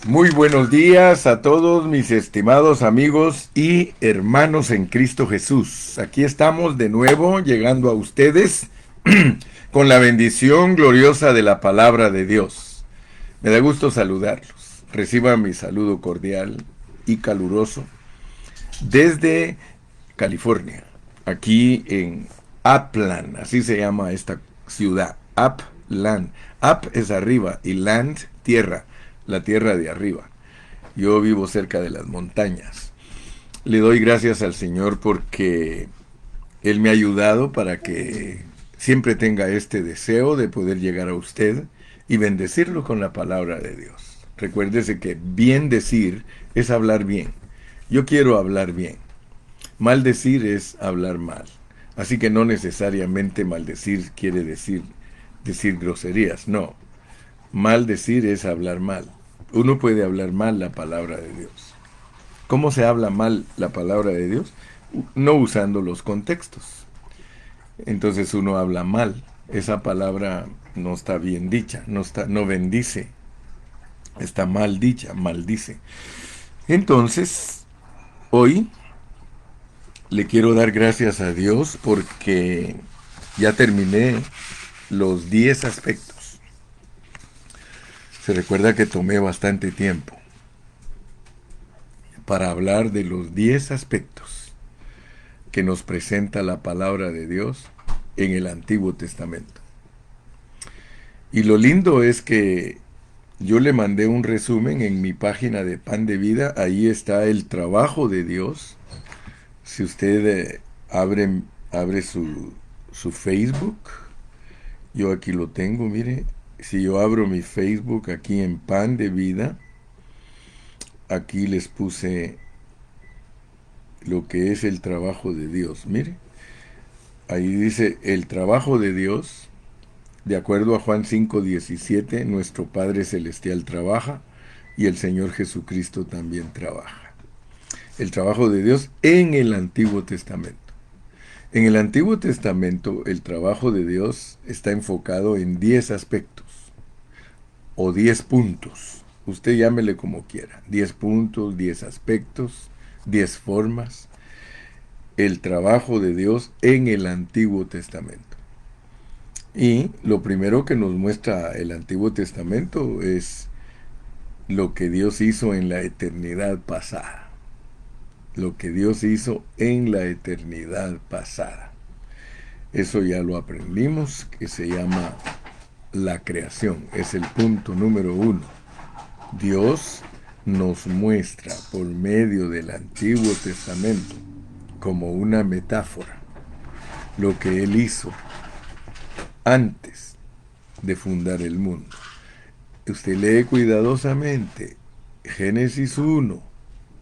Muy buenos días a todos mis estimados amigos y hermanos en Cristo Jesús. Aquí estamos de nuevo llegando a ustedes con la bendición gloriosa de la palabra de Dios. Me da gusto saludarlos. Reciban mi saludo cordial y caluroso desde California, aquí en Upland, así se llama esta ciudad, Upland. Up es arriba y land, tierra, la tierra de arriba. Yo vivo cerca de las montañas. Le doy gracias al Señor porque Él me ha ayudado para que siempre tenga este deseo de poder llegar a usted y bendecirlo con la palabra de Dios. Recuérdese que bien decir es hablar bien. Yo quiero hablar bien. Maldecir es hablar mal. Así que no necesariamente maldecir quiere decir groserías. No. Maldecir es hablar mal. Uno puede hablar mal la palabra de Dios. ¿Cómo se habla mal la palabra de Dios? No usando los contextos. Entonces uno habla mal. Esa palabra no está bien dicha, no bendice. Está mal dicha, maldice. Entonces, hoy le quiero dar gracias a Dios porque ya terminé los 10 aspectos. Se recuerda que tomé bastante tiempo para hablar de los 10 aspectos que nos presenta la palabra de Dios en el Antiguo Testamento. Y lo lindo es que yo le mandé un resumen en mi página de Pan de Vida. Ahí está el trabajo de Dios. Si usted abre su Facebook, yo aquí lo tengo, mire. Si yo abro mi Facebook aquí en Pan de Vida, aquí les puse lo que es el trabajo de Dios. Mire, ahí dice el trabajo de Dios, de acuerdo a Juan 5:17, nuestro Padre Celestial trabaja y el Señor Jesucristo también trabaja. El trabajo de Dios en el Antiguo Testamento. En el Antiguo Testamento, el trabajo de Dios está enfocado en 10 aspectos o 10 puntos. Usted llámele como quiera. 10 puntos, 10 aspectos, 10 formas. El trabajo de Dios en el Antiguo Testamento. Y lo primero que nos muestra el Antiguo Testamento es lo que Dios hizo en la eternidad pasada. Lo que Dios hizo en la eternidad pasada. Eso ya lo aprendimos, que se llama la creación. Es el punto número 1. Dios nos muestra por medio del Antiguo Testamento como una metáfora lo que Él hizo antes de fundar el mundo. Usted lee cuidadosamente Génesis 1.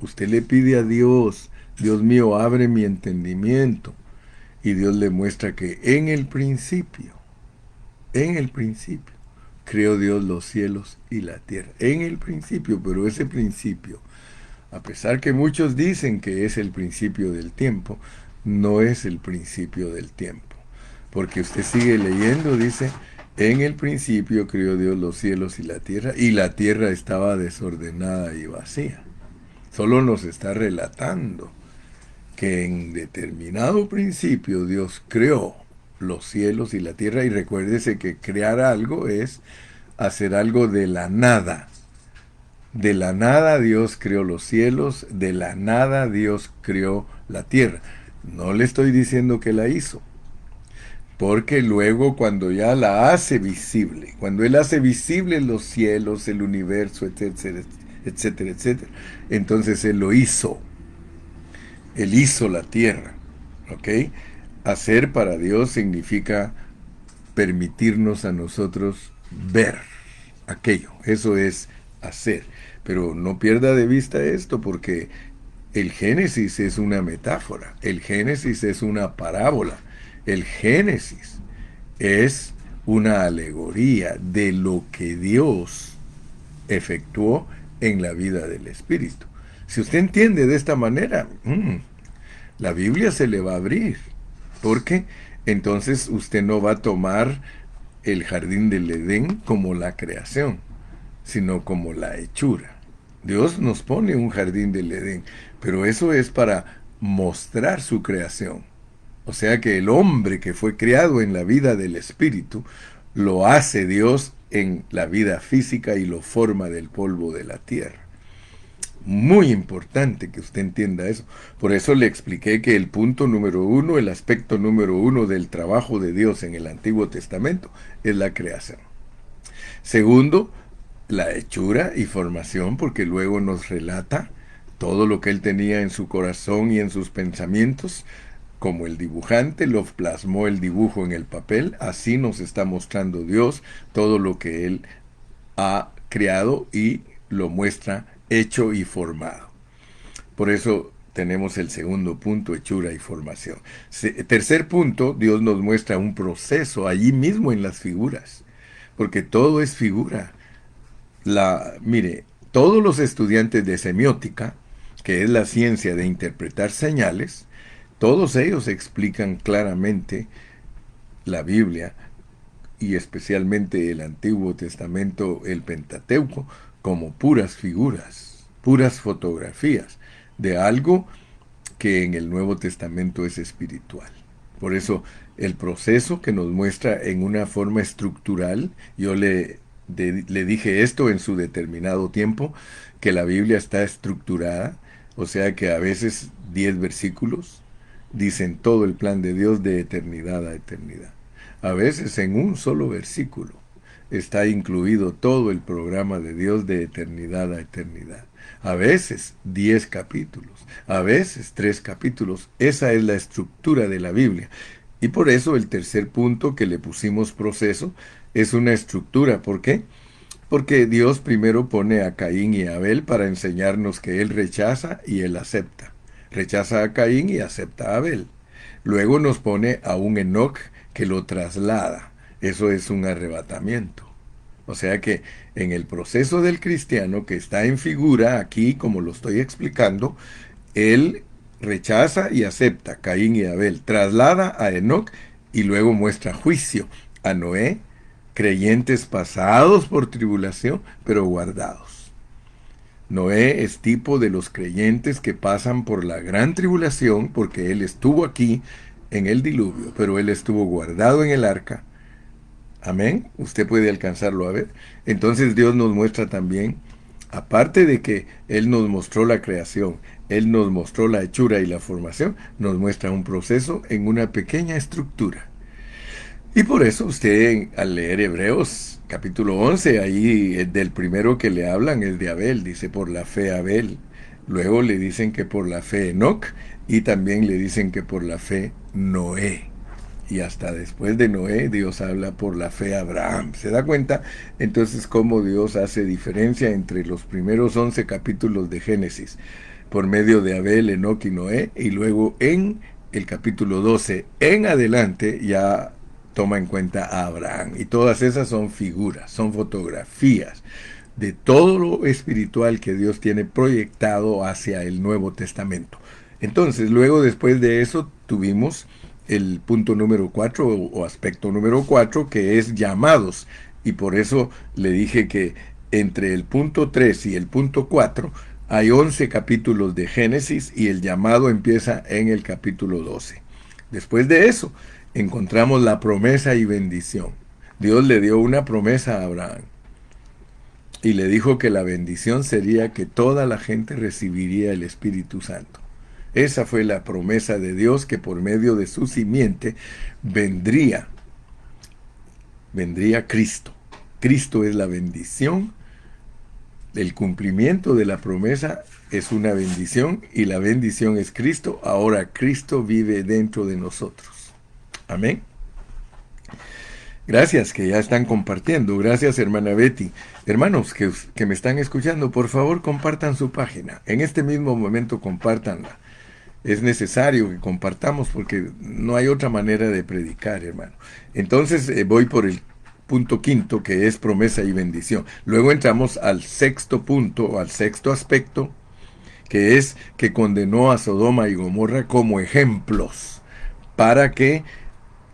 Usted le pide a Dios, Dios mío, abre mi entendimiento. Y Dios le muestra que en el principio, creó Dios los cielos y la tierra. En el principio, pero ese principio, a pesar que muchos dicen que es el principio del tiempo, no es el principio del tiempo. Porque usted sigue leyendo, dice, en el principio creó Dios los cielos y la tierra estaba desordenada y vacía. Solo nos está relatando que en determinado principio Dios creó los cielos y la tierra, y recuérdese que crear algo es hacer algo de la nada. De la nada Dios creó los cielos, de la nada Dios creó la tierra. No le estoy diciendo que la hizo, porque luego cuando ya la hace visible, cuando Él hace visible los cielos, el universo, etcétera, etcétera, etcétera, entonces Él lo hizo. Él hizo la tierra, ¿ok? Hacer para Dios significa permitirnos a nosotros ver aquello. Eso es hacer. Pero no pierda de vista esto, porque el Génesis es una metáfora. El Génesis es una parábola. El Génesis es una alegoría de lo que Dios efectuó en la vida del Espíritu. Si usted entiende de esta manera, la Biblia se le va a abrir, porque entonces usted no va a tomar el jardín del Edén como la creación, sino como la hechura. Dios nos pone un jardín del Edén, pero eso es para mostrar su creación. O sea que el hombre que fue creado en la vida del Espíritu, lo hace Dios en la vida física y lo forma del polvo de la tierra. Muy importante que usted entienda eso. Por eso le expliqué que el punto número uno, el aspecto número uno del trabajo de Dios en el Antiguo Testamento es la creación. Segundo, la hechura y formación, porque luego nos relata todo lo que él tenía en su corazón y en sus pensamientos. Como el dibujante lo plasmó el dibujo en el papel, así nos está mostrando Dios todo lo que él ha creado y lo muestra hecho y formado. Por eso tenemos el segundo punto, hechura y formación. Tercer punto, Dios nos muestra un proceso allí mismo en las figuras, porque todo es figura. Mire, todos los estudiantes de semiótica, que es la ciencia de interpretar señales, todos ellos explican claramente la Biblia y especialmente el Antiguo Testamento, el Pentateuco, como puras figuras, puras fotografías de algo que en el Nuevo Testamento es espiritual. Por eso el proceso que nos muestra en una forma estructural, yo le dije esto en su determinado tiempo, que la Biblia está estructurada, o sea que a veces 10 versículos dicen todo el plan de Dios de eternidad a eternidad. A veces en un solo versículo está incluido todo el programa de Dios de eternidad a eternidad. A veces 10 capítulos, a veces 3 capítulos. Esa es la estructura de la Biblia. Y por eso el tercer punto que le pusimos proceso es una estructura. ¿Por qué? Porque Dios primero pone a Caín y a Abel para enseñarnos que él rechaza y él acepta. Rechaza a Caín y acepta a Abel. Luego nos pone a un Enoc que lo traslada. Eso es un arrebatamiento. O sea que en el proceso del cristiano que está en figura aquí, como lo estoy explicando, él rechaza y acepta Caín y Abel, traslada a Enoc y luego muestra juicio a Noé, creyentes pasados por tribulación, pero guardados. Noé es tipo de los creyentes que pasan por la gran tribulación porque él estuvo aquí en el diluvio, pero él estuvo guardado en el arca. Amén. Usted puede alcanzarlo a ver. Entonces Dios nos muestra también, aparte de que Él nos mostró la creación, Él nos mostró la hechura y la formación, nos muestra un proceso en una pequeña estructura. Y por eso usted al leer Hebreos capítulo 11, ahí del primero que le hablan es de Abel, dice por la fe Abel. Luego le dicen que por la fe Enoc y también le dicen que por la fe Noé. Y hasta después de Noé, Dios habla por la fe a Abraham. ¿Se da cuenta? Entonces, cómo Dios hace diferencia entre los primeros 11 capítulos de Génesis, por medio de Abel, Enoc y Noé, y luego en el capítulo 12 en adelante ya toma en cuenta a Abraham. Y todas esas son figuras, son fotografías de todo lo espiritual que Dios tiene proyectado hacia el Nuevo Testamento. Entonces, luego después de eso tuvimos el punto número 4 o aspecto número 4, que es llamados. Y por eso le dije que entre el punto 3 y el punto 4 hay 11 capítulos de Génesis y el llamado empieza en el capítulo 12. Después de eso encontramos la promesa y bendición. Dios le dio una promesa a Abraham y le dijo que la bendición sería que toda la gente recibiría el Espíritu Santo. Esa fue la promesa de Dios, que por medio de su simiente vendría Cristo. Cristo es la bendición. El cumplimiento de la promesa es una bendición y la bendición es Cristo. Ahora Cristo vive dentro de nosotros. Amén. Gracias que ya están compartiendo. Gracias, hermana Betty. Hermanos que me están escuchando, por favor compartan su página. En este mismo momento compártanla. Es necesario que compartamos porque no hay otra manera de predicar, hermano. Entonces voy por el punto quinto, que es promesa y bendición. Luego entramos al sexto punto, o al sexto aspecto, que es que condenó a Sodoma y Gomorra como ejemplos para que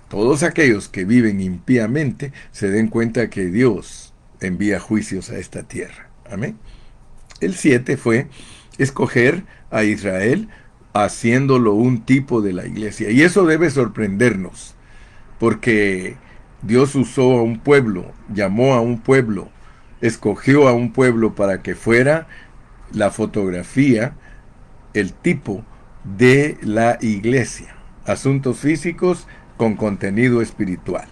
todos aquellos que viven impíamente se den cuenta que Dios envía juicios a esta tierra. Amén. El 7 fue escoger a Israel haciéndolo un tipo de la iglesia. Y eso debe sorprendernos, porque Dios usó a un pueblo, llamó a un pueblo, escogió a un pueblo para que fuera la fotografía, el tipo de la iglesia. Asuntos físicos con contenido espiritual.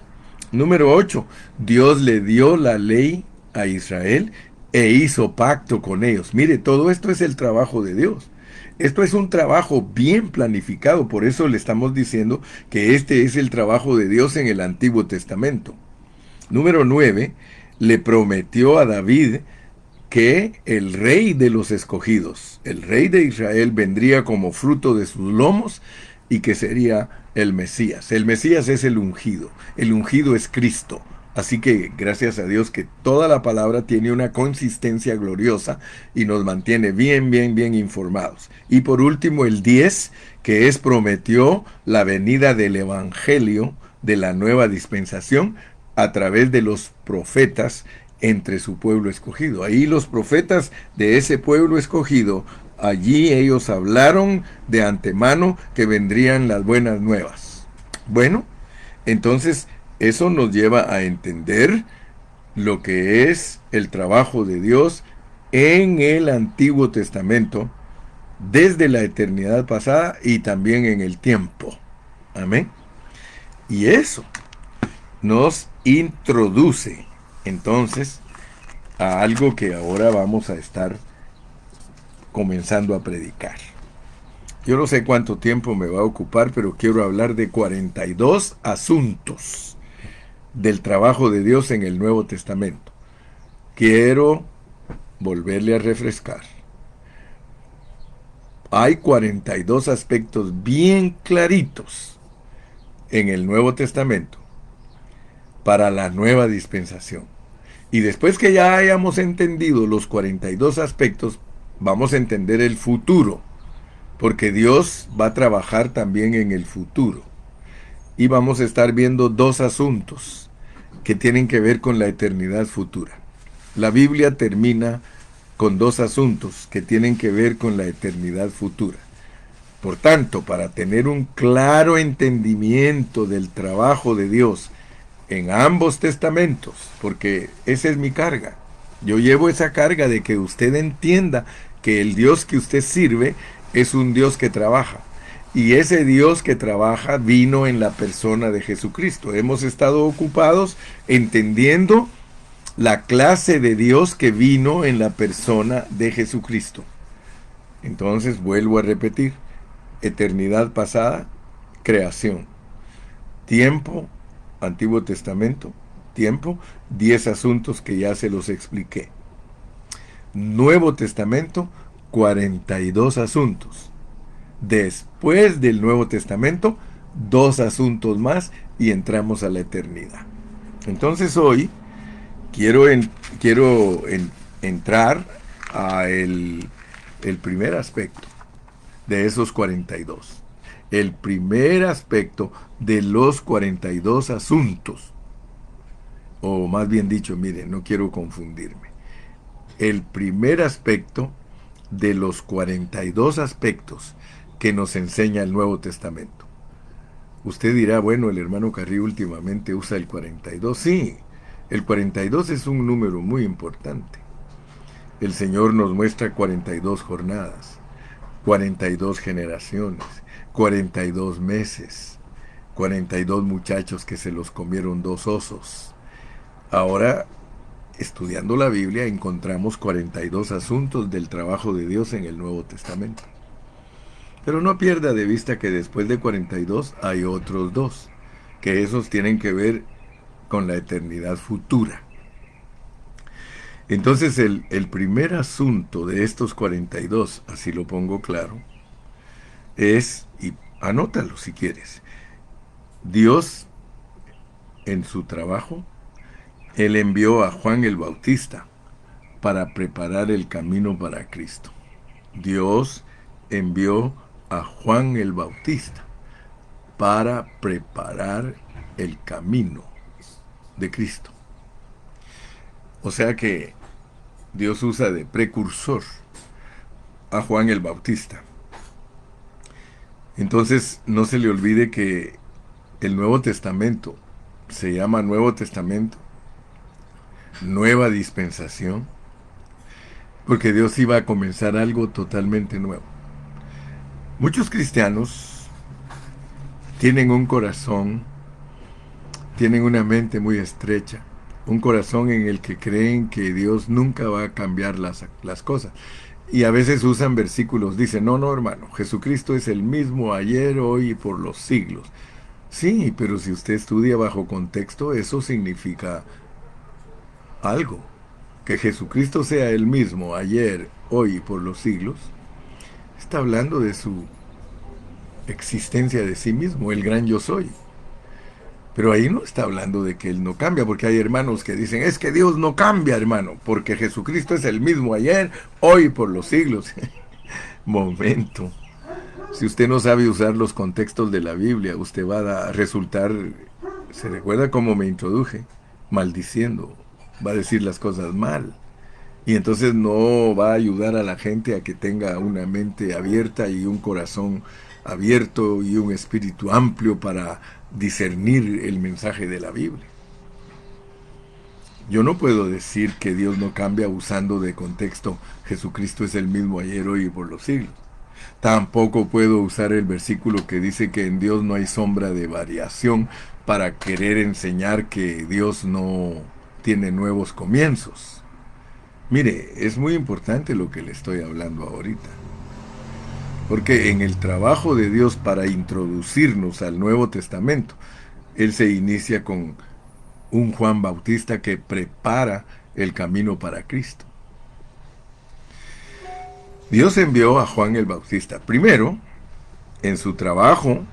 Número 8. Dios le dio la ley a Israel e hizo pacto con ellos. Mire, todo esto es el trabajo de Dios. Esto es un trabajo bien planificado, por eso le estamos diciendo que este es el trabajo de Dios en el Antiguo Testamento. Número 9. Le prometió a David que el rey de los escogidos, el rey de Israel, vendría como fruto de sus lomos y que sería el Mesías. El Mesías es el ungido es Cristo. Así que gracias a Dios que toda la palabra tiene una consistencia gloriosa y nos mantiene bien informados. Y por último el 10, que es prometió la venida del Evangelio de la nueva dispensación a través de los profetas entre su pueblo escogido. Ahí los profetas de ese pueblo escogido, allí ellos hablaron de antemano que vendrían las buenas nuevas. Bueno, entonces eso nos lleva a entender lo que es el trabajo de Dios en el Antiguo Testamento, desde la eternidad pasada y también en el tiempo. Amén. Y eso nos introduce entonces a algo que ahora vamos a estar comenzando a predicar. Yo no sé cuánto tiempo me va a ocupar, pero quiero hablar de 42 asuntos del trabajo de Dios en el Nuevo Testamento. Quiero volverle a refrescar. Hay 42 aspectos bien claritos en el Nuevo Testamento para la nueva dispensación. Y después que ya hayamos entendido los 42 aspectos, vamos a entender el futuro, porque Dios va a trabajar también en el futuro. Y vamos a estar viendo dos asuntos que tienen que ver con la eternidad futura. La Biblia termina con dos asuntos que tienen que ver con la eternidad futura. Por tanto, para tener un claro entendimiento del trabajo de Dios en ambos testamentos, porque esa es mi carga. Yo llevo esa carga de que usted entienda que el Dios que usted sirve es un Dios que trabaja. Y ese Dios que trabaja vino en la persona de Jesucristo. Hemos estado ocupados entendiendo la clase de Dios que vino en la persona de Jesucristo. Entonces vuelvo a repetir: eternidad pasada, creación, tiempo, Antiguo Testamento, tiempo, 10 asuntos que ya se los expliqué. Nuevo Testamento, 42 asuntos. Después del Nuevo Testamento, 2 asuntos más y entramos a la eternidad. Entonces hoy quiero entrar a el primer aspecto de esos 42. El primer aspecto de los 42 asuntos. O más bien dicho, miren, no quiero confundirme. El primer aspecto de los 42 aspectos que nos enseña el Nuevo Testamento. Usted dirá, bueno, el hermano Carrillo últimamente usa el 42. Sí, el 42 es un número muy importante. El Señor nos muestra 42 jornadas, 42 generaciones, 42 meses, 42 muchachos que se los comieron 2 osos. Ahora, estudiando la Biblia, encontramos 42 asuntos del trabajo de Dios en el Nuevo Testamento. Pero no pierda de vista que después de 42 hay otros 2, que esos tienen que ver con la eternidad futura. Entonces el primer asunto de estos 42, así lo pongo claro, es, y anótalo si quieres, Dios en su trabajo, Él envió a Juan el Bautista para preparar el camino para Cristo. Dios envió a Juan el Bautista para preparar el camino de Cristo. O sea que Dios usa de precursor a Juan el Bautista. Entonces no se le olvide que el Nuevo Testamento se llama Nuevo Testamento, nueva dispensación, porque Dios iba a comenzar algo totalmente nuevo. Muchos cristianos tienen un corazón, tienen una mente muy estrecha, un corazón en el que creen que Dios nunca va a cambiar las cosas. Y a veces usan versículos, dicen, no, hermano, Jesucristo es el mismo ayer, hoy y por los siglos. Sí, pero si usted estudia bajo contexto, eso significa algo. Que Jesucristo sea el mismo ayer, hoy y por los siglos, está hablando de su existencia de sí mismo, el gran yo soy. Pero ahí no está hablando de que Él no cambia, porque hay hermanos que dicen, es que Dios no cambia, hermano, porque Jesucristo es el mismo ayer, hoy y por los siglos. Momento. Si usted no sabe usar los contextos de la Biblia, usted va a resultar, se recuerda cómo me introduje, maldiciendo, va a decir las cosas mal. Y entonces no va a ayudar a la gente a que tenga una mente abierta y un corazón abierto y un espíritu amplio para discernir el mensaje de la Biblia. Yo no puedo decir que Dios no cambia usando de contexto Jesucristo es el mismo ayer, hoy y por los siglos. Tampoco puedo usar el versículo que dice que en Dios no hay sombra de variación para querer enseñar que Dios no tiene nuevos comienzos. Mire, es muy importante lo que le estoy hablando ahorita. Porque en el trabajo de Dios para introducirnos al Nuevo Testamento, Él se inicia con un Juan Bautista que prepara el camino para Cristo. Dios envió a Juan el Bautista. Primero, en su trabajo,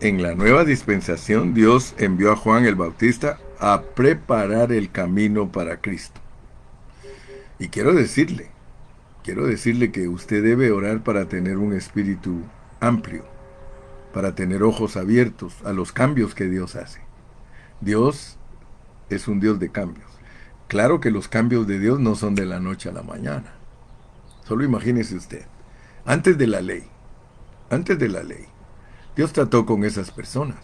en la nueva dispensación, Dios envió a Juan el Bautista a preparar el camino para Cristo. Y quiero decirle que usted debe orar para tener un espíritu amplio, para tener ojos abiertos a los cambios que Dios hace. Dios es un Dios de cambios. Claro que los cambios de Dios no son de la noche a la mañana. Solo imagínese usted, antes de la ley, Dios trató con esas personas.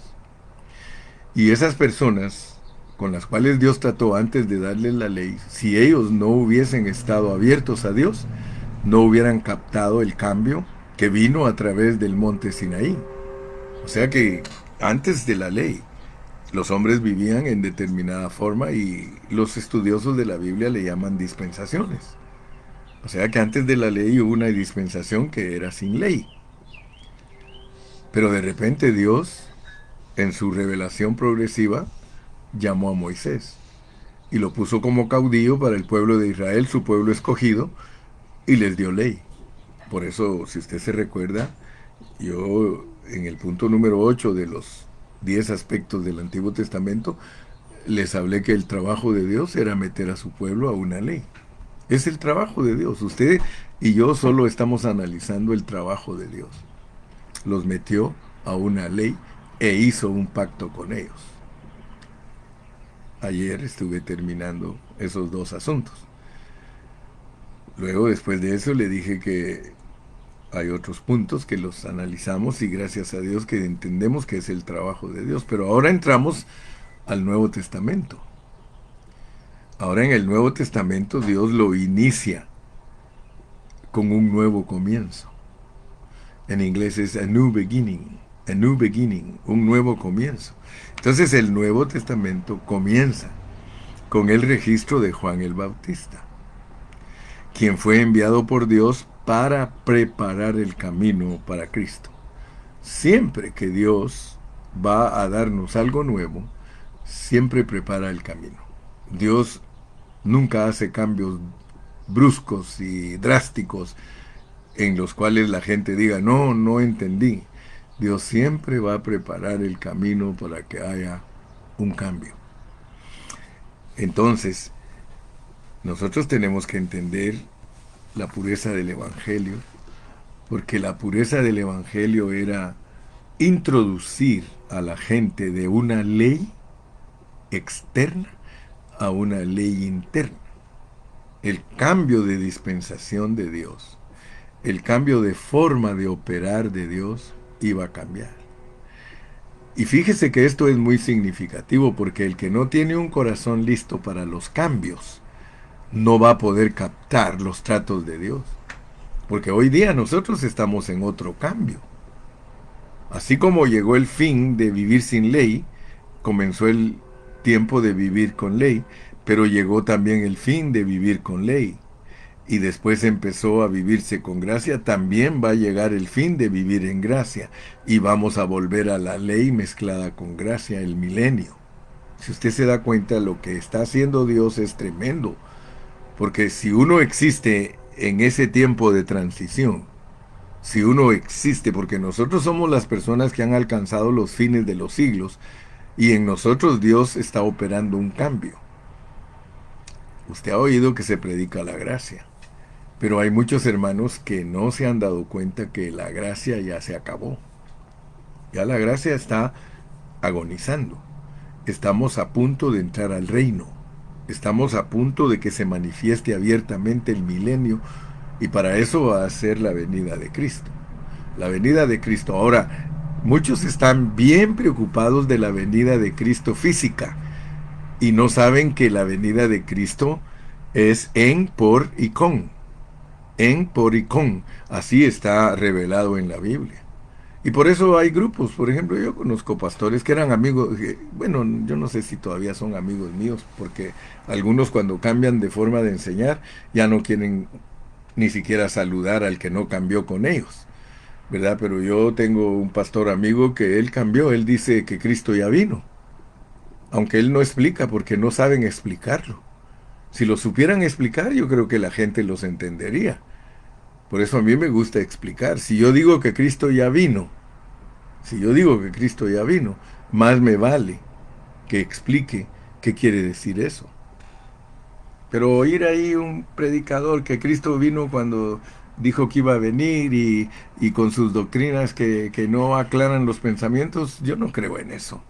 Y esas personas con las cuales Dios trató antes de darles la ley, si ellos no hubiesen estado abiertos a Dios, no hubieran captado el cambio que vino a través del monte Sinaí. O sea que antes de la ley, los hombres vivían en determinada forma y los estudiosos de la Biblia le llaman dispensaciones. O sea que antes de la ley hubo una dispensación que era sin ley. Pero de repente Dios, en su revelación progresiva, llamó a Moisés y lo puso como caudillo para el pueblo de Israel, su pueblo escogido, y les dio ley. Por eso, si usted se recuerda, yo en el punto número 8 de los 10 aspectos del Antiguo Testamento, les hablé que el trabajo de Dios era meter a su pueblo a una ley. Es el trabajo de Dios. Usted y yo solo estamos analizando el trabajo de Dios. Los metió a una ley e hizo un pacto con ellos. Ayer estuve terminando esos dos asuntos. Luego, después de eso, le dije que hay otros puntos que los analizamos y gracias a Dios que entendemos que es el trabajo de Dios. Pero ahora entramos al Nuevo Testamento. Ahora en el Nuevo Testamento Dios lo inicia con un nuevo comienzo. En inglés es a new beginning, un nuevo comienzo. Entonces el Nuevo Testamento comienza con el registro de Juan el Bautista, quien fue enviado por Dios para preparar el camino para Cristo. Siempre que Dios va a darnos algo nuevo, siempre prepara el camino. Dios nunca hace cambios bruscos y drásticos en los cuales la gente diga, no entendí. Dios siempre va a preparar el camino para que haya un cambio. Entonces, nosotros tenemos que entender la pureza del Evangelio, porque la pureza del Evangelio era introducir a la gente de una ley externa a una ley interna. el cambio de dispensación de Dios, el cambio de forma de operar de Dios iba a cambiar. Y fíjese que esto es muy significativo porque el que no tiene un corazón listo para los cambios no va a poder captar los tratos de Dios. Porque hoy día nosotros estamos en otro cambio. Así como llegó el fin de vivir sin ley, comenzó el tiempo de vivir con ley, pero llegó también el fin de vivir con ley. Y después empezó a vivirse con gracia, también va a llegar el fin de vivir en gracia. Y vamos a volver a la ley mezclada con gracia, el milenio. Si usted se da cuenta, lo que está haciendo Dios es tremendo. Porque si uno existe en ese tiempo de transición, si uno existe, porque nosotros somos las personas que han alcanzado los fines de los siglos, y en nosotros Dios está operando un cambio. Usted ha oído que se predica la gracia, pero hay muchos hermanos que no se han dado cuenta que la gracia ya se acabó. Ya la gracia está agonizando. Estamos a punto de entrar al reino. Estamos a punto de que se manifieste abiertamente el milenio, y para eso va a ser la venida de Cristo. La venida de Cristo. Ahora, muchos están bien preocupados de la venida de Cristo física y no saben que la venida de Cristo es en, por y con. En, por y con. Así está revelado en la Biblia. Y por eso hay grupos. Por ejemplo, yo conozco pastores que eran amigos, bueno, yo no sé si todavía son amigos míos, porque algunos cuando cambian de forma de enseñar ya no quieren ni siquiera saludar al que no cambió con ellos, ¿verdad? Pero yo tengo un pastor amigo que él cambió, él dice que Cristo ya vino, aunque él no explica porque no saben explicarlo. Si lo supieran explicar, yo creo que la gente los entendería. Por eso a mí me gusta explicar. Si yo digo que Cristo ya vino, si yo digo que Cristo ya vino, más me vale que explique qué quiere decir eso. Pero oír ahí un predicador que Cristo vino cuando dijo que iba a venir y con sus doctrinas que no aclaran los pensamientos, yo no creo en eso.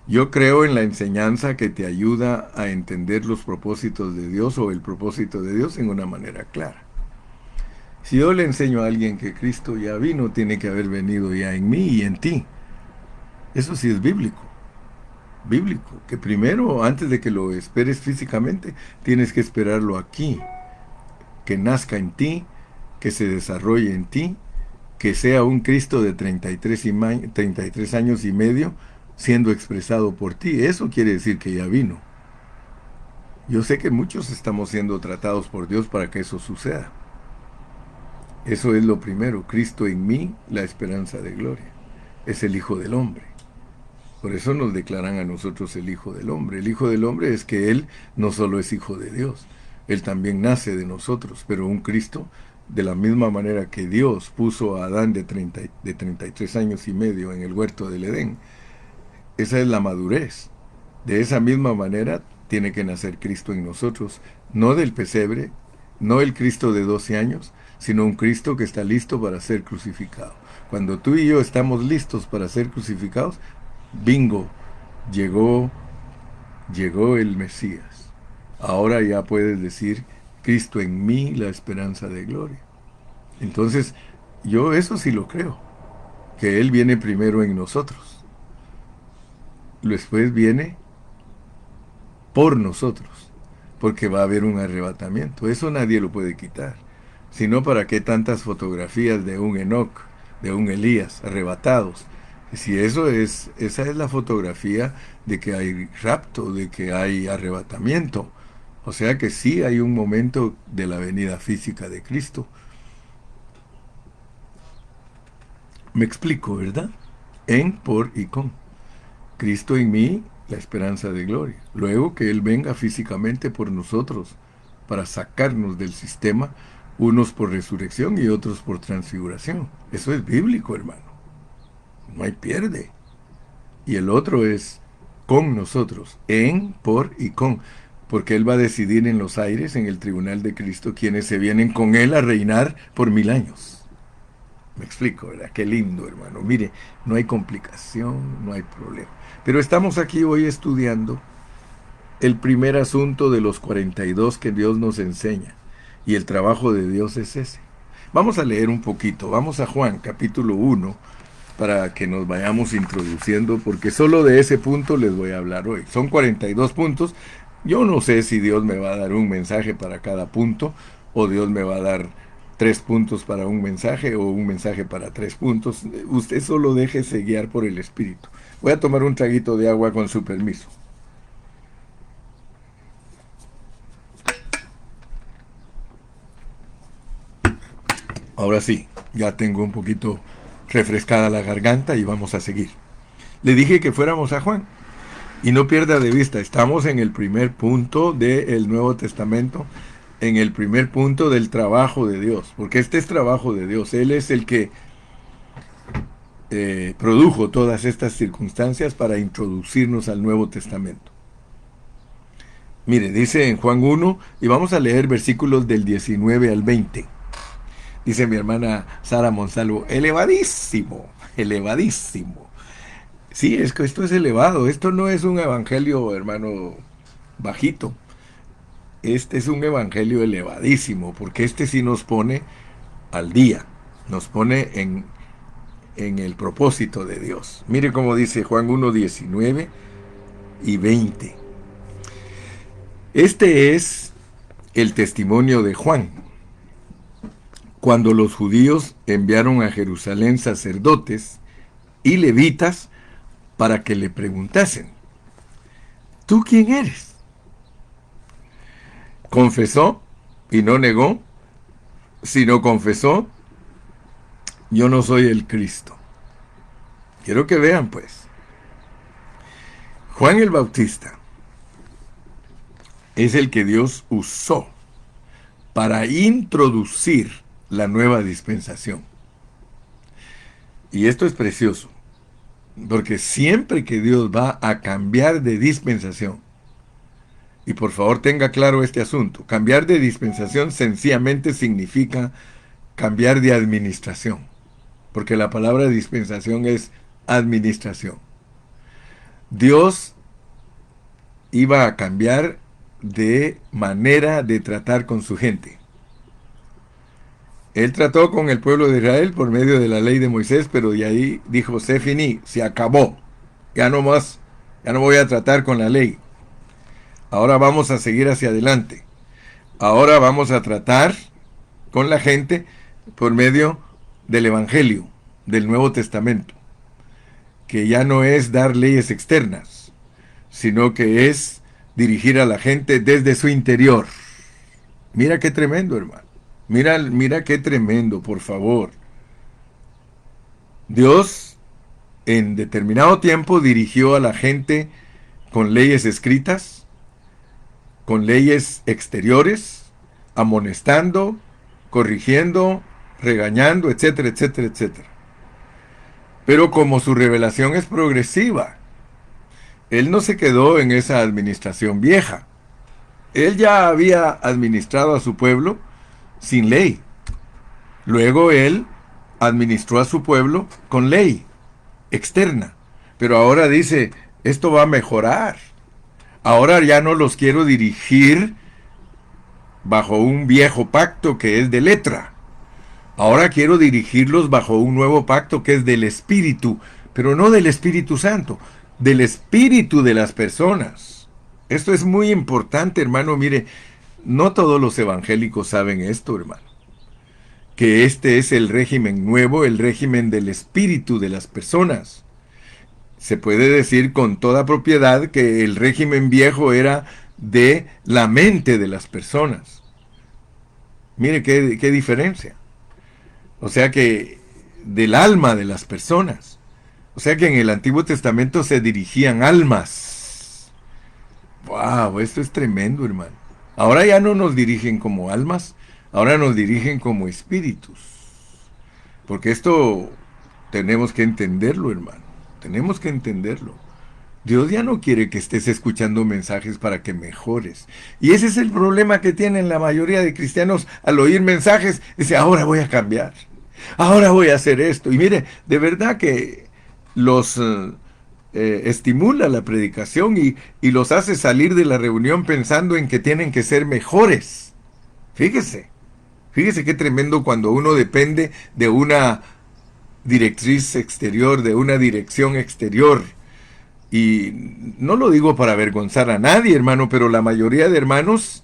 Yo creo en la enseñanza que te ayuda a entender los propósitos de Dios o el propósito de Dios en una manera clara. Si yo le enseño a alguien que Cristo ya vino, tiene que haber venido ya en mí y en ti. Eso sí es bíblico. Bíblico, que primero, antes de que lo esperes físicamente, tienes que esperarlo aquí, que nazca en ti, que se desarrolle en ti, que sea un Cristo de 33 años y medio siendo expresado por ti. Eso quiere decir que ya vino. Yo sé que muchos estamos siendo tratados por Dios para que eso suceda. Eso es lo primero. Cristo en mí, la esperanza de gloria. Es el Hijo del Hombre. Por eso nos declaran a nosotros el Hijo del Hombre. El Hijo del Hombre es que Él no solo es Hijo de Dios, Él también nace de nosotros, pero un Cristo, de la misma manera que Dios puso a Adán de 33 años y medio en el huerto del Edén. Esa es la madurez. De esa misma manera tiene que nacer Cristo en nosotros, no del pesebre, no el Cristo de 12 años, sino un Cristo que está listo para ser crucificado. Cuando tú y yo estamos listos para ser crucificados, bingo, llegó el Mesías. Ahora ya puedes decir, Cristo en mí, la esperanza de gloria. Entonces, yo eso sí lo creo, que Él viene primero en nosotros. Después viene por nosotros, porque va a haber un arrebatamiento. Eso nadie lo puede quitar. Si no, ¿para qué tantas fotografías de un Enoc, de un Elías, arrebatados? Si esa es la fotografía de que hay rapto, de que hay arrebatamiento. O sea que sí hay un momento de la venida física de Cristo. Me explico, ¿verdad? En, por y con. Cristo en mí, la esperanza de gloria. Luego que Él venga físicamente por nosotros para sacarnos del sistema, unos por resurrección y otros por transfiguración. Eso es bíblico, hermano. No hay pierde. Y el otro es con nosotros, en, por y con. Porque Él va a decidir en los aires, en el tribunal de Cristo, quienes se vienen con Él a reinar por 1000 años. Me explico, ¿verdad? Qué lindo, hermano. Mire, no hay complicación, no hay problema. Pero estamos aquí hoy estudiando el primer asunto de los 42 que Dios nos enseña. Y el trabajo de Dios es ese. Vamos a leer un poquito. Vamos a Juan, capítulo 1, para que nos vayamos introduciendo, porque solo de ese punto les voy a hablar hoy. Son 42 puntos. Yo no sé si Dios me va a dar un mensaje para cada punto, o Dios me va a dar 3 puntos para un mensaje, o un mensaje para 3 puntos. Usted solo déjese guiar por el Espíritu. Voy a tomar un traguito de agua con su permiso. Ahora sí, ya tengo un poquito refrescada la garganta y vamos a seguir. Le dije que fuéramos a Juan. Y no pierda de vista, estamos en el primer punto del Nuevo Testamento, en el primer punto del trabajo de Dios, porque este es trabajo de Dios. Él es el que produjo todas estas circunstancias para introducirnos al Nuevo Testamento. Mire, dice en Juan 1, y vamos a leer versículos del 19 al 20. Dice mi hermana Sara Monsalvo, elevadísimo, elevadísimo. Sí, es que esto es elevado. Esto no es un evangelio, hermano, bajito. Este es un evangelio elevadísimo, porque este sí nos pone al día, nos pone en el propósito de Dios. Mire cómo dice Juan 1, 19 y 20. Este es el testimonio de Juan. Cuando los judíos enviaron a Jerusalén sacerdotes y levitas para que le preguntasen, ¿tú quién eres? Confesó y no negó, sino confesó, yo no soy el Cristo. Quiero que vean pues, Juan el Bautista es el que Dios usó para introducir la nueva dispensación. Y esto es precioso, porque siempre que Dios va a cambiar de dispensación, y por favor tenga claro este asunto, cambiar de dispensación sencillamente significa cambiar de administración, porque la palabra dispensación es administración. Dios iba a cambiar de manera de tratar con su gente. Él trató con el pueblo de Israel por medio de la ley de Moisés, pero de ahí dijo, se finí, se acabó, ya no más, ya no voy a tratar con la ley. Ahora vamos a seguir hacia adelante. Ahora vamos a tratar con la gente por medio del Evangelio, del Nuevo Testamento, que ya no es dar leyes externas, sino que es dirigir a la gente desde su interior. Mira qué tremendo, hermano. Mira qué tremendo, por favor. Dios en determinado tiempo dirigió a la gente con leyes escritas, con leyes exteriores, amonestando, corrigiendo, regañando, etcétera, etcétera, etcétera. Pero como su revelación es progresiva, Él no se quedó en esa administración vieja. Él ya había administrado a su pueblo sin ley. Luego Él administró a su pueblo con ley externa. Pero ahora dice, esto va a mejorar. Ahora ya no los quiero dirigir bajo un viejo pacto que es de letra. Ahora quiero dirigirlos bajo un nuevo pacto que es del Espíritu, pero no del Espíritu Santo, del Espíritu de las personas. Esto es muy importante, hermano. Mire, no todos los evangélicos saben esto, hermano. Que este es el régimen nuevo, el régimen del Espíritu de las personas. Se puede decir con toda propiedad que el régimen viejo era de la mente de las personas. Mire qué diferencia. O sea que del alma de las personas. O sea que en el Antiguo Testamento se dirigían almas. ¡Wow! Esto es tremendo, hermano. Ahora ya no nos dirigen como almas, ahora nos dirigen como espíritus. Porque esto tenemos que entenderlo, hermano. Tenemos que entenderlo. Dios ya no quiere que estés escuchando mensajes para que mejores. Y ese es el problema que tienen la mayoría de cristianos al oír mensajes. Dice, ahora voy a cambiar. Ahora voy a hacer esto. Y mire, de verdad que los estimula la predicación y los hace salir de la reunión pensando en que tienen que ser mejores. Fíjese, fíjese qué tremendo cuando uno depende de una directriz exterior, de una dirección exterior. Y no lo digo para avergonzar a nadie, hermano, pero la mayoría de hermanos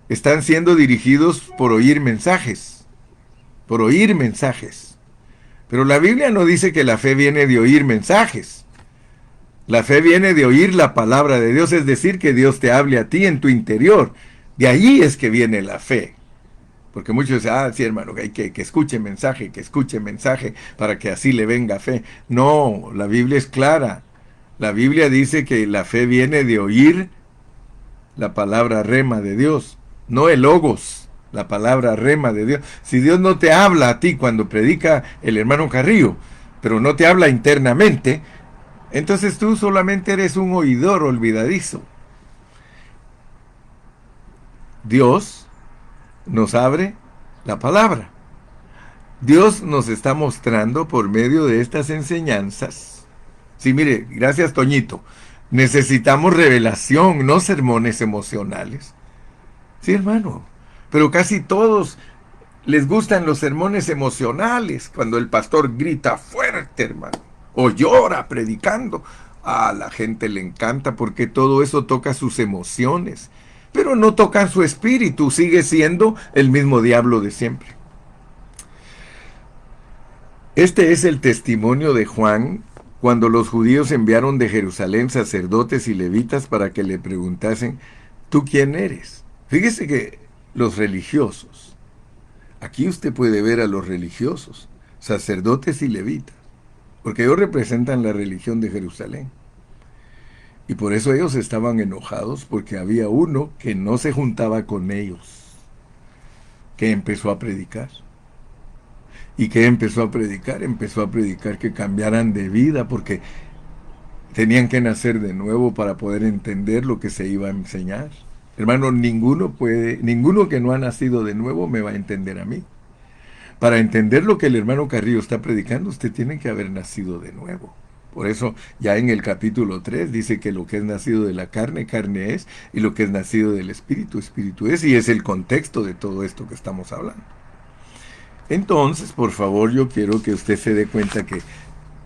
están siendo dirigidos por oír mensajes, por oír mensajes. Pero la Biblia no dice que la fe viene de oír mensajes. La fe viene de oír la palabra de Dios, es decir, que Dios te hable a ti en tu interior. De ahí es que viene la fe. Porque muchos dicen, sí, hermano, que escuche mensaje, para que así le venga fe. No, la Biblia es clara. La Biblia dice que la fe viene de oír la palabra rema de Dios, no el logos, la palabra rema de Dios. Si Dios no te habla a ti cuando predica el hermano Carrillo, pero no te habla internamente, entonces tú solamente eres un oidor olvidadizo. Dios nos abre la palabra. Dios nos está mostrando por medio de estas enseñanzas. Sí, mire, gracias Toñito. Necesitamos revelación, no sermones emocionales. Sí, hermano. Pero casi todos les gustan los sermones emocionales, cuando el pastor grita fuerte, hermano, o llora predicando. A la gente le encanta porque todo eso toca sus emociones, pero no toca su espíritu, sigue siendo el mismo diablo de siempre. Este es el testimonio de Juan cuando los judíos enviaron de Jerusalén sacerdotes y levitas para que le preguntasen, ¿tú quién eres? Fíjese que los religiosos, aquí usted puede ver a los religiosos, sacerdotes y levitas, porque ellos representan la religión de Jerusalén. Y por eso ellos estaban enojados, porque había uno que no se juntaba con ellos, que empezó a predicar. ¿Y qué empezó a predicar? Empezó a predicar que cambiaran de vida, porque tenían que nacer de nuevo para poder entender lo que se iba a enseñar. Hermano, ninguno que no ha nacido de nuevo me va a entender a mí. Para entender lo que el hermano Carrillo está predicando, usted tiene que haber nacido de nuevo. Por eso, ya en el capítulo 3 dice que lo que es nacido de la carne, carne es, y lo que es nacido del espíritu, espíritu es, y es el contexto de todo esto que estamos hablando. Entonces, por favor, yo quiero que usted se dé cuenta que,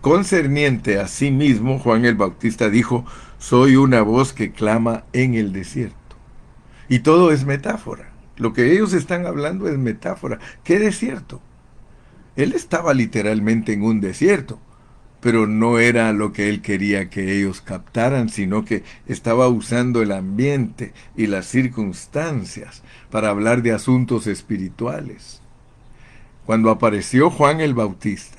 concerniente a sí mismo, Juan el Bautista dijo, soy una voz que clama en el desierto. Y todo es metáfora. Lo que ellos están hablando es metáfora. ¿Qué desierto? Él estaba literalmente en un desierto, pero no era lo que él quería que ellos captaran, sino que estaba usando el ambiente y las circunstancias para hablar de asuntos espirituales. Cuando apareció Juan el Bautista,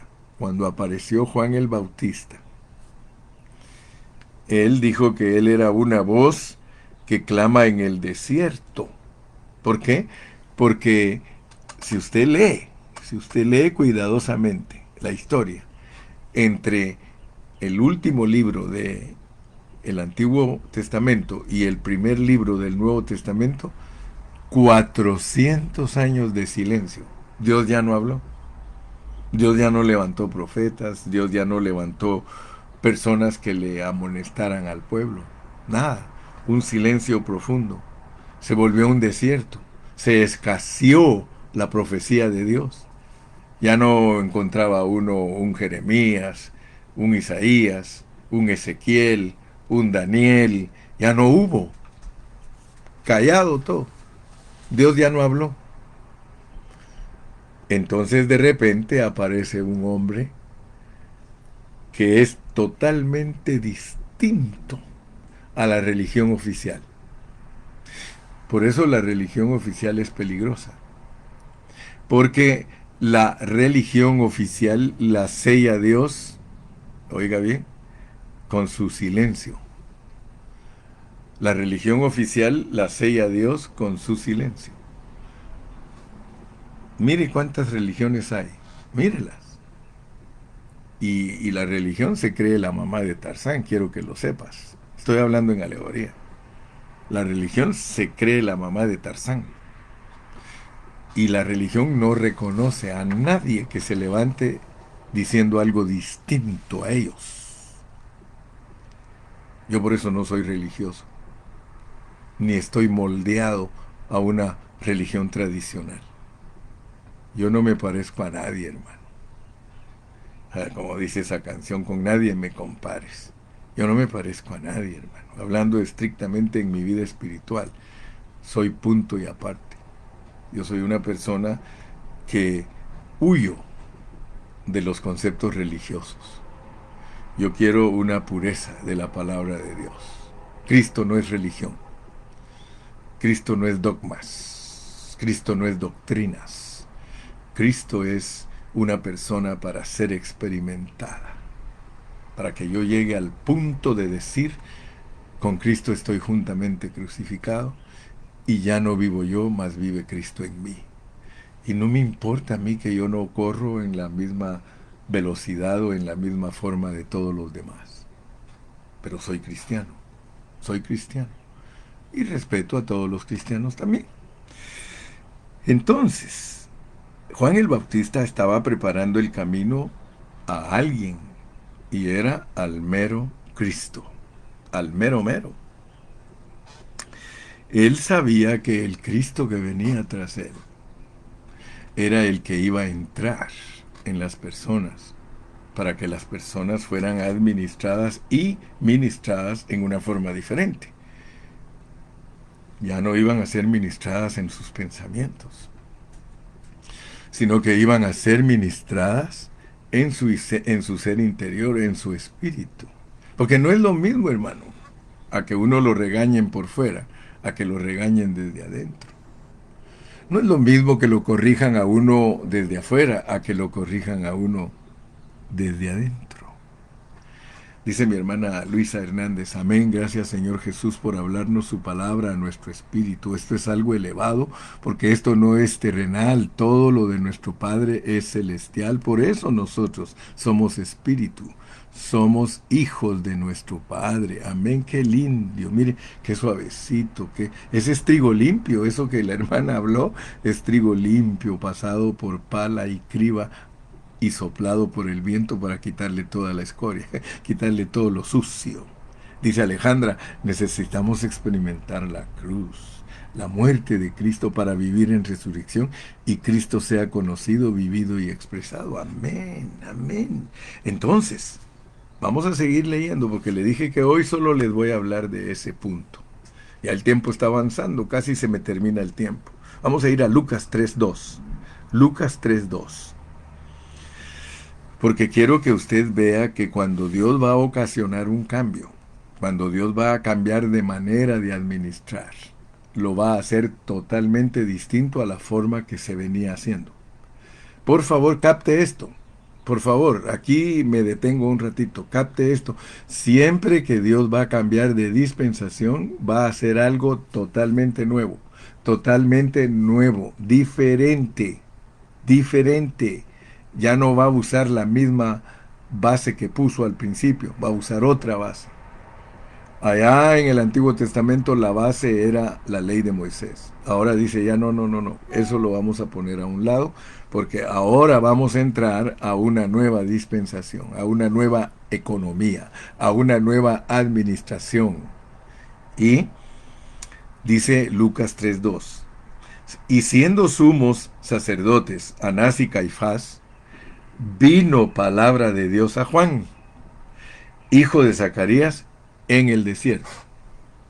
él dijo que él era una voz que clama en el desierto. ¿Por qué? Porque si usted lee cuidadosamente la historia entre el último libro de el Antiguo Testamento y el primer libro del Nuevo Testamento, 400 años de silencio. Dios ya no habló. Dios ya no levantó profetas, Dios ya no levantó personas que le amonestaran al pueblo. Nada, un silencio profundo. Se volvió un desierto. Se escaseó la profecía de Dios. Ya no encontraba uno un Jeremías, un Isaías, un Ezequiel, un Daniel. Ya no hubo. Callado todo. Dios ya no habló. Entonces de repente aparece un hombre que es totalmente distinto a la religión oficial. Por eso la religión oficial es peligrosa. Porque la religión oficial la sella Dios, oiga bien, con su silencio. La religión oficial la sella Dios con su silencio. Mire cuántas religiones hay, mírelas. Y la religión se cree la mamá de Tarzán, quiero que lo sepas. Estoy hablando en alegoría. La religión se cree la mamá de Tarzán. Y la religión no reconoce a nadie que se levante diciendo algo distinto a ellos. Yo por eso no soy religioso, ni estoy moldeado a una religión tradicional. Yo no me parezco a nadie, hermano. Como dice esa canción, con nadie me compares. Yo no me parezco a nadie, hermano. Hablando estrictamente en mi vida espiritual, soy punto y aparte. Yo soy una persona que huyo de los conceptos religiosos. Yo quiero una pureza de la palabra de Dios. Cristo no es religión. Cristo no es dogmas. Cristo no es doctrinas. Cristo es una persona para ser experimentada. Para que yo llegue al punto de decir, con Cristo estoy juntamente crucificado y ya no vivo yo, mas vive Cristo en mí. Y no me importa a mí que yo no corro en la misma velocidad o en la misma forma de todos los demás. Pero soy cristiano. Soy cristiano. Y respeto a todos los cristianos también. Entonces, Juan el Bautista estaba preparando el camino a alguien. Y era al mero Cristo. Al mero mero. Él sabía que el Cristo que venía tras él era el que iba a entrar en las personas para que las personas fueran administradas y ministradas en una forma diferente. Ya no iban a ser ministradas en sus pensamientos, sino que iban a ser ministradas en su ser interior, en su espíritu. Porque no es lo mismo, hermano, a que uno lo regañen por fuera, a que lo regañen desde adentro. No es lo mismo que lo corrijan a uno desde afuera, a que lo corrijan a uno desde adentro. Dice mi hermana Luisa Hernández, amén, gracias Señor Jesús por hablarnos su palabra a nuestro espíritu. Esto es algo elevado, porque esto no es terrenal, todo lo de nuestro Padre es celestial, por eso nosotros somos espíritu. Somos hijos de nuestro Padre. Amén, qué lindo. Mire, qué suavecito. Ese es trigo limpio. Eso que la hermana habló es trigo limpio, pasado por pala y criba y soplado por el viento para quitarle toda la escoria, quitarle todo lo sucio. Dice Alejandra, necesitamos experimentar la cruz, la muerte de Cristo para vivir en resurrección y Cristo sea conocido, vivido y expresado. Amén, amén. Entonces, vamos a seguir leyendo porque le dije que hoy solo les voy a hablar de ese punto. Ya el tiempo está avanzando, casi se me termina el tiempo. Vamos a ir a Lucas 3.2. Lucas 3.2. Porque quiero que usted vea que cuando Dios va a ocasionar un cambio, cuando Dios va a cambiar de manera de administrar, lo va a hacer totalmente distinto a la forma que se venía haciendo. Por favor, capte esto. Por favor, aquí me detengo un ratito, capte esto. Siempre que Dios va a cambiar de dispensación, va a hacer algo totalmente nuevo, diferente, diferente. Ya no va a usar la misma base que puso al principio, va a usar otra base. Allá en el Antiguo Testamento la base era la ley de Moisés. Ahora dice ya no, eso lo vamos a poner a un lado, porque ahora vamos a entrar a una nueva dispensación, a una nueva economía, a una nueva administración. Y dice Lucas 3.2, y siendo sumos sacerdotes Anás y Caifás, vino palabra de Dios a Juan, hijo de Zacarías, en el desierto.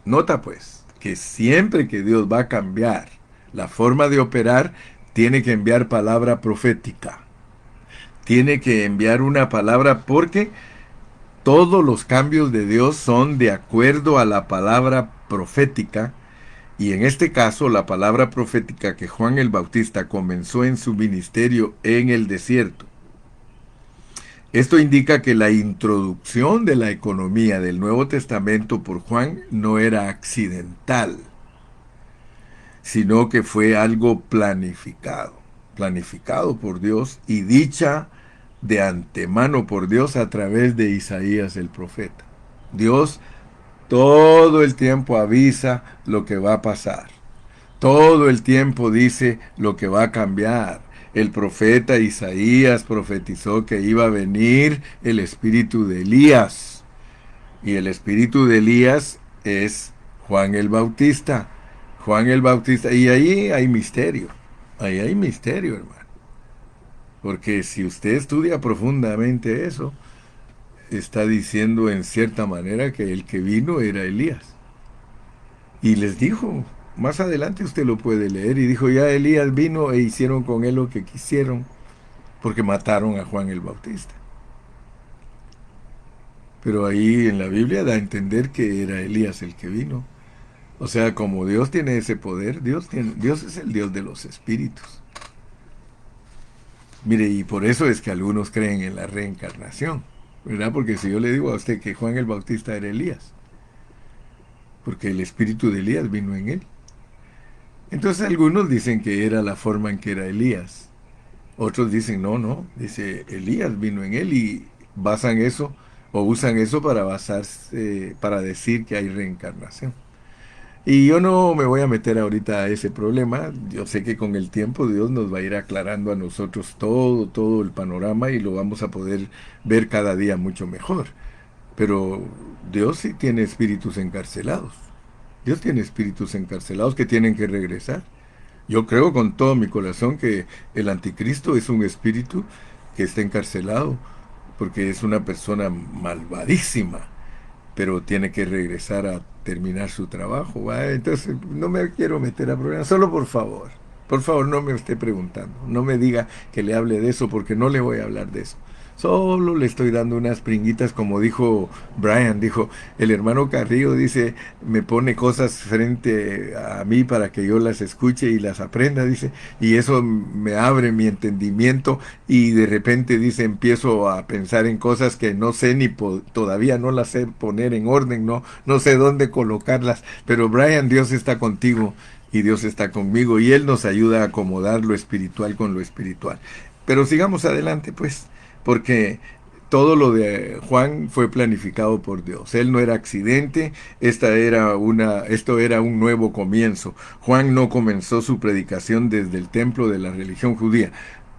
Nota pues que siempre que Dios va a cambiar la forma de operar, tiene que enviar palabra profética. Tiene que enviar una palabra porque todos los cambios de Dios son de acuerdo a la palabra profética. Y en este caso, la palabra profética que Juan el Bautista comenzó en su ministerio en el desierto. Esto indica que la introducción de la economía del Nuevo Testamento por Juan no era accidental, sino que fue algo planificado por Dios y dicha de antemano por Dios a través de Isaías el profeta. Dios todo el tiempo avisa lo que va a pasar. Todo el tiempo dice lo que va a cambiar. El profeta Isaías profetizó que iba a venir el espíritu de Elías. Y el espíritu de Elías es Juan el Bautista. Juan el Bautista. Y ahí hay misterio. Ahí hay misterio, hermano. Porque si usted estudia profundamente eso, está diciendo en cierta manera que el que vino era Elías. Y les dijo, más adelante usted lo puede leer, y dijo, ya Elías vino e hicieron con él lo que quisieron, porque mataron a Juan el Bautista. Pero ahí en la Biblia da a entender que era Elías el que vino. O sea, como Dios tiene ese poder, Dios es el Dios de los espíritus. Mire, y por eso es que algunos creen en la reencarnación, ¿verdad? Porque si yo le digo a usted que Juan el Bautista era Elías, porque el espíritu de Elías vino en él. Entonces algunos dicen que era la forma en que era Elías. Otros dicen, no, no, dice Elías vino en él, y basan eso o usan eso para basarse, para decir que hay reencarnación. Y yo no me voy a meter ahorita a ese problema. Yo sé que con el tiempo Dios nos va a ir aclarando a nosotros todo el panorama, y lo vamos a poder ver cada día mucho mejor. Pero Dios sí tiene espíritus encarcelados. Dios tiene espíritus encarcelados que tienen que regresar. Yo creo con todo mi corazón que el anticristo es un espíritu que está encarcelado, porque es una persona malvadísima, pero tiene que regresar a terminar su trabajo, ¿va? Entonces no me quiero meter a problemas, solo por favor no me esté preguntando, no me diga que le hable de eso, porque no le voy a hablar de eso. Solo le estoy dando unas pringuitas, como dijo Brian, dijo, el hermano Carrillo dice, me pone cosas frente a mí para que yo las escuche y las aprenda, dice, y eso me abre mi entendimiento, y de repente dice, empiezo a pensar en cosas que no sé todavía no las sé poner en orden, no sé dónde colocarlas, pero Brian, Dios está contigo y Dios está conmigo, y Él nos ayuda a acomodar lo espiritual con lo espiritual. Pero sigamos adelante, pues, porque todo lo de Juan fue planificado por Dios. Él no era accidente, esto era un nuevo comienzo. Juan no comenzó su predicación desde el templo de la religión judía.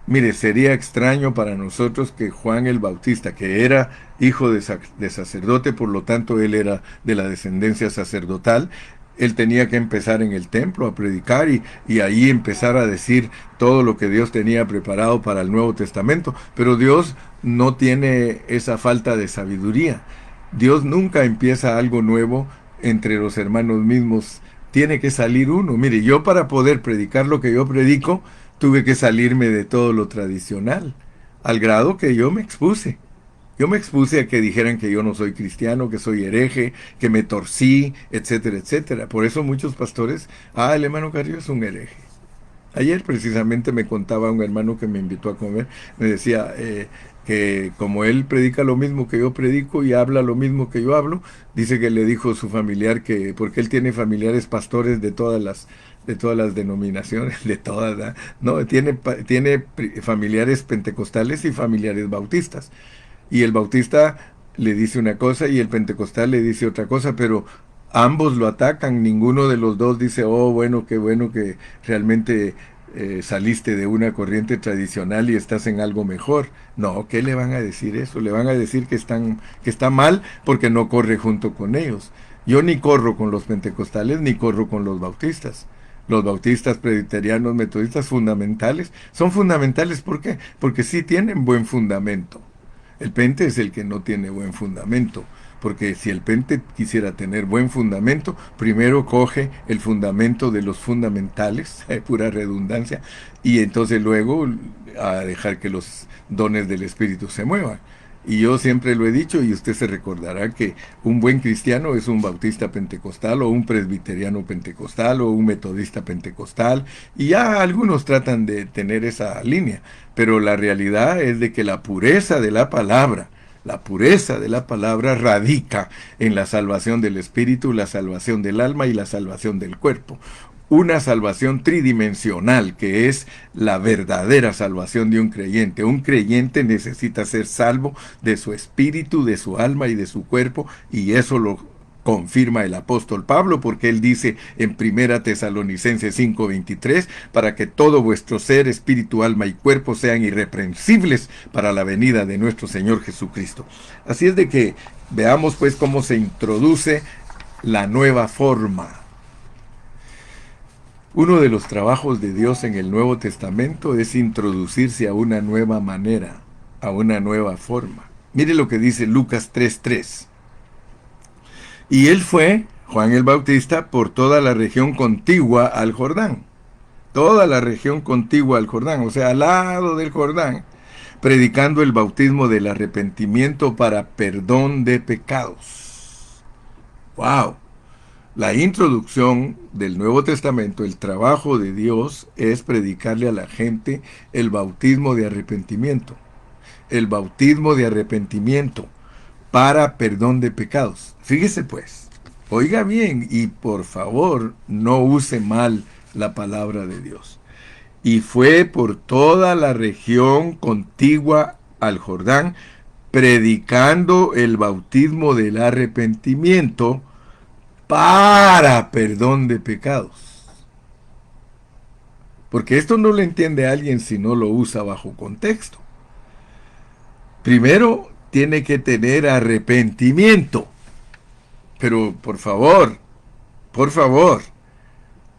Mire, sería extraño para nosotros que Juan el Bautista, que era hijo de sacerdote, por lo tanto él era de la descendencia sacerdotal, él tenía que empezar en el templo a predicar, y ahí empezar a decir todo lo que Dios tenía preparado para el Nuevo Testamento. Pero Dios no tiene esa falta de sabiduría. Dios nunca empieza algo nuevo entre los hermanos mismos. Tiene que salir uno. Mire, yo para poder predicar lo que yo predico, tuve que salirme de todo lo tradicional, al grado que yo me expuse. Yo me expuse a que dijeran que yo no soy cristiano, que soy hereje, que me torcí, etcétera, etcétera. Por eso muchos pastores, el hermano Carrillo es un hereje. Ayer precisamente me contaba un hermano que me invitó a comer, me decía que como él predica lo mismo que yo predico y habla lo mismo que yo hablo, dice que le dijo su familiar que, porque él tiene familiares pastores de todas las denominaciones, de todas, ¿verdad? No, tiene familiares pentecostales y familiares bautistas. Y el bautista le dice una cosa y el pentecostal le dice otra cosa, pero ambos lo atacan. Ninguno de los dos dice, oh, bueno, qué bueno que realmente saliste de una corriente tradicional y estás en algo mejor. No, ¿qué le van a decir eso? Le van a decir que está mal porque no corre junto con ellos. Yo ni corro con los pentecostales ni corro con los bautistas. Los bautistas, presbiterianos, metodistas fundamentales, son fundamentales. ¿Por qué? Porque sí tienen buen fundamento. El pente es el que no tiene buen fundamento, porque si el pente quisiera tener buen fundamento, primero coge el fundamento de los fundamentales, pura redundancia, y entonces luego a dejar que los dones del Espíritu se muevan. Y yo siempre lo he dicho, y usted se recordará que un buen cristiano es un bautista pentecostal, o un presbiteriano pentecostal, o un metodista pentecostal, y ya algunos tratan de tener esa línea, pero la realidad es de que la pureza de la pureza de la palabra radica en la salvación del espíritu, la salvación del alma y la salvación del cuerpo. Una salvación tridimensional, que es la verdadera salvación de un creyente. Un creyente necesita ser salvo de su espíritu, de su alma y de su cuerpo, y eso lo confirma el apóstol Pablo, porque él dice en 1 Tesalonicenses 5:23, para que todo vuestro ser, espíritu, alma y cuerpo sean irreprensibles para la venida de nuestro Señor Jesucristo. Así es de que veamos pues cómo se introduce la nueva forma. Uno de los trabajos de Dios en el Nuevo Testamento es introducirse a una nueva manera, a una nueva forma. Mire lo que dice Lucas 3:3. Y él fue, Juan el Bautista, por toda la región contigua al Jordán. Toda la región contigua al Jordán, o sea, al lado del Jordán, predicando el bautismo del arrepentimiento para perdón de pecados. ¡Wow! La introducción del Nuevo Testamento, el trabajo de Dios, es predicarle a la gente el bautismo de arrepentimiento. El bautismo de arrepentimiento para perdón de pecados. Fíjese pues, oiga bien y por favor no use mal la palabra de Dios. Y fue por toda la región contigua al Jordán, predicando el bautismo del arrepentimiento para perdón de pecados. Porque esto no lo entiende alguien si no lo usa bajo contexto. Primero, tiene que tener arrepentimiento. Pero, por favor,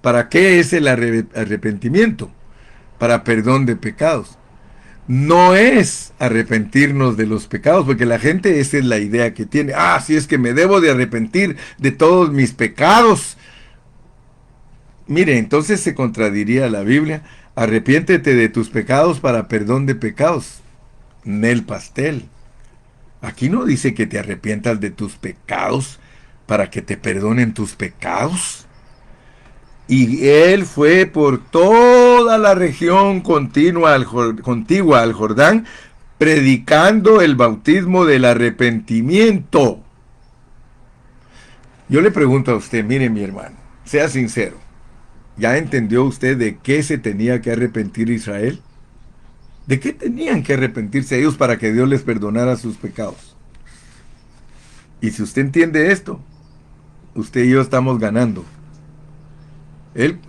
¿para qué es el arrepentimiento? Para perdón de pecados. No es arrepentirnos de los pecados, porque la gente, esa es la idea que tiene. Si es que me debo de arrepentir de todos mis pecados. Mire, entonces se contradiría la Biblia. Arrepiéntete de tus pecados para perdón de pecados. Nel pastel. Aquí no dice que te arrepientas de tus pecados para que te perdonen tus pecados. Y él fue por toda la región contigua al Jordán, predicando el bautismo del arrepentimiento. Yo le pregunto a usted, mire mi hermano, sea sincero, ¿ya entendió usted de qué se tenía que arrepentir Israel? ¿De qué tenían que arrepentirse ellos para que Dios les perdonara sus pecados? Y si usted entiende esto, usted y yo estamos ganando.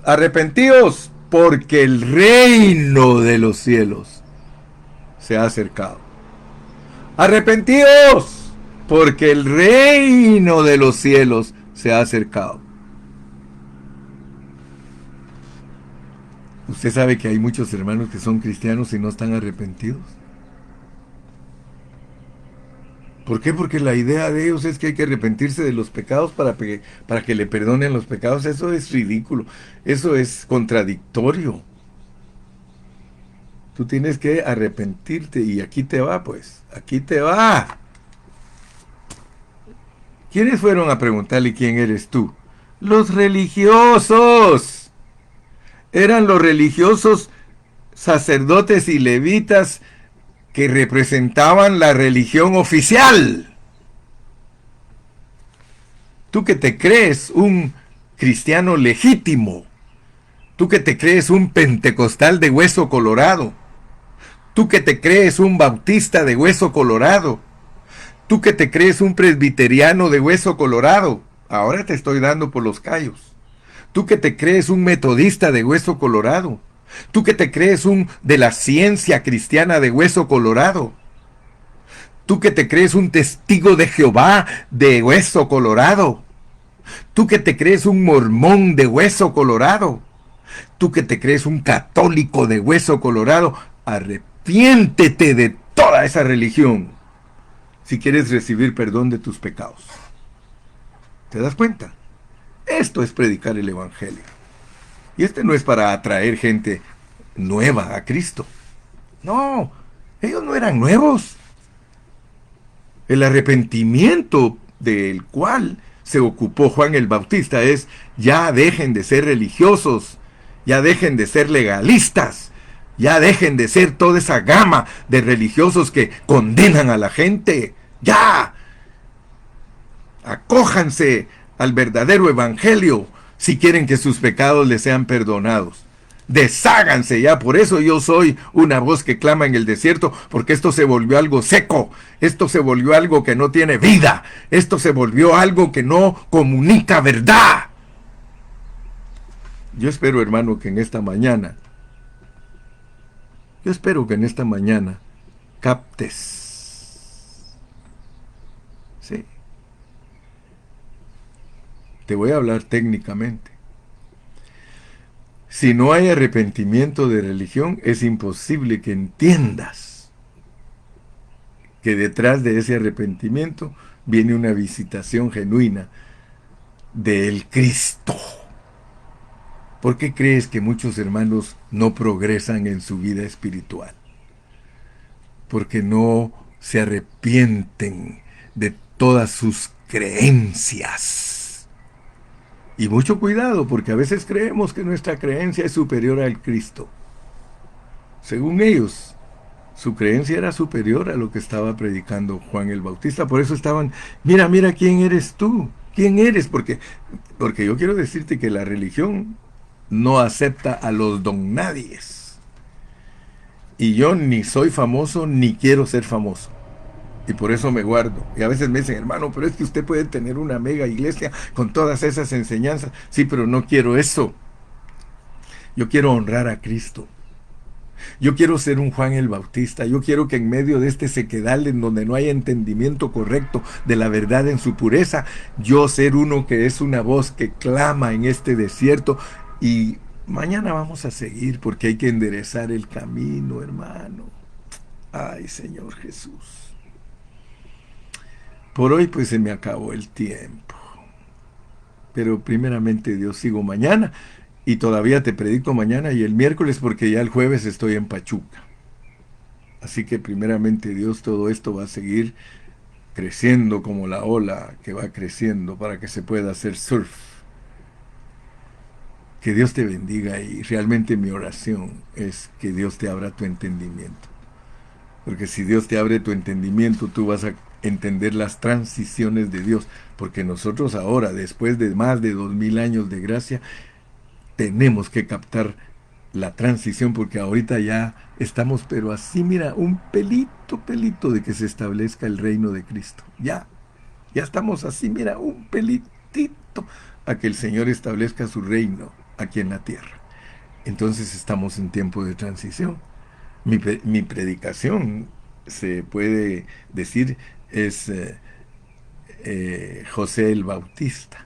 Arrepentíos porque el reino de los cielos se ha acercado. Arrepentíos porque el reino de los cielos se ha acercado. ¿Usted sabe que hay muchos hermanos que son cristianos y no están arrepentidos? ¿Por qué? Porque la idea de ellos es que hay que arrepentirse de los pecados para que le perdonen los pecados. Eso es ridículo. Eso es contradictorio. Tú tienes que arrepentirte y aquí te va, pues. Aquí te va. ¿Quiénes fueron a preguntarle quién eres tú? Los religiosos. Eran los religiosos sacerdotes y levitas que representaban la religión oficial. Tú que te crees un cristiano legítimo, tú que te crees un pentecostal de hueso colorado, tú que te crees un bautista de hueso colorado, tú que te crees un presbiteriano de hueso colorado, ahora te estoy dando por los callos. Tú que te crees un metodista de hueso colorado, tú que te crees un de la ciencia cristiana de hueso colorado, tú que te crees un testigo de Jehová de hueso colorado, tú que te crees un mormón de hueso colorado, tú que te crees un católico de hueso colorado, arrepiéntete de toda esa religión si quieres recibir perdón de tus pecados. ¿Te das cuenta? Esto es predicar el evangelio. Y no es para atraer gente nueva a Cristo. No, ellos no eran nuevos. El arrepentimiento del cual se ocupó Juan el Bautista es: ya dejen de ser religiosos, ya dejen de ser legalistas, ya dejen de ser toda esa gama de religiosos que condenan a la gente. Ya, acójanse al verdadero evangelio si quieren que sus pecados les sean perdonados. Desháganse ya. Por eso yo soy una voz que clama en el desierto, porque esto se volvió algo seco, esto se volvió algo que no tiene vida, esto se volvió algo que no comunica verdad. Yo espero, hermano, que en esta mañana, yo espero que en esta mañana captes. Sí. Te voy a hablar técnicamente. Si no hay arrepentimiento de religión, es imposible que entiendas que detrás de ese arrepentimiento viene una visitación genuina del Cristo. ¿Por qué crees que muchos hermanos no progresan en su vida espiritual? Porque no se arrepienten de todas sus creencias. Y mucho cuidado, porque a veces creemos que nuestra creencia es superior al Cristo. Según ellos, su creencia era superior a lo que estaba predicando Juan el Bautista. Por eso estaban, mira, mira, ¿quién eres tú? ¿Quién eres? Porque yo quiero decirte que la religión no acepta a los don nadies. Y yo ni soy famoso ni quiero ser famoso. Y por eso me guardo. Y a veces me dicen, hermano, pero es que usted puede tener una mega iglesia con todas esas enseñanzas. Sí, pero no quiero eso. Yo quiero honrar a Cristo. Yo quiero ser un Juan el Bautista. Yo quiero que en medio de este sequedal en donde no hay entendimiento correcto de la verdad en su pureza, yo ser uno que es una voz que clama en este desierto. Y mañana vamos a seguir porque hay que enderezar el camino, hermano. Ay, Señor Jesús. Por hoy pues se me acabó el tiempo. Pero primeramente Dios, sigo mañana. Y todavía te predico mañana y el miércoles porque ya el jueves estoy en Pachuca. Así que primeramente Dios, todo esto va a seguir creciendo como la ola que va creciendo para que se pueda hacer surf. Que Dios te bendiga y realmente mi oración es que Dios te abra tu entendimiento. Porque si Dios te abre tu entendimiento, tú vas a entender las transiciones de Dios. Porque nosotros ahora, después de más de 2000 años de gracia, tenemos que captar la transición, porque ahorita ya estamos, pero así, mira, un pelito de que se establezca el reino de Cristo. Ya estamos así, mira, un pelitito a que el Señor establezca su reino aquí en la tierra. Entonces estamos en tiempo de transición. Mi predicación, se puede decir, es José el Bautista.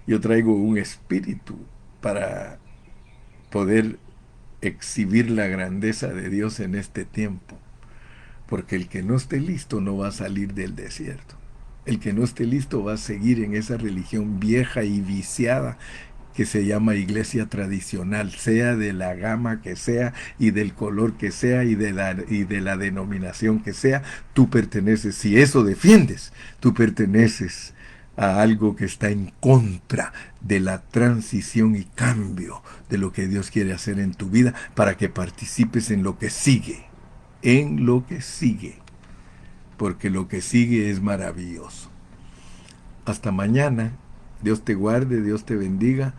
Yo traigo un espíritu para poder exhibir la grandeza de Dios en este tiempo. Porque el que no esté listo no va a salir del desierto. El que no esté listo va a seguir en esa religión vieja y viciada que se llama iglesia tradicional, sea de la gama que sea y del color que sea y de la denominación que sea. Tú perteneces, si eso defiendes, tú perteneces a algo que está en contra de la transición y cambio de lo que Dios quiere hacer en tu vida para que participes en lo que sigue, porque lo que sigue es maravilloso. Hasta mañana. Dios te guarde, Dios te bendiga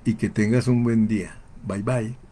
y que tengas un buen día. Bye bye.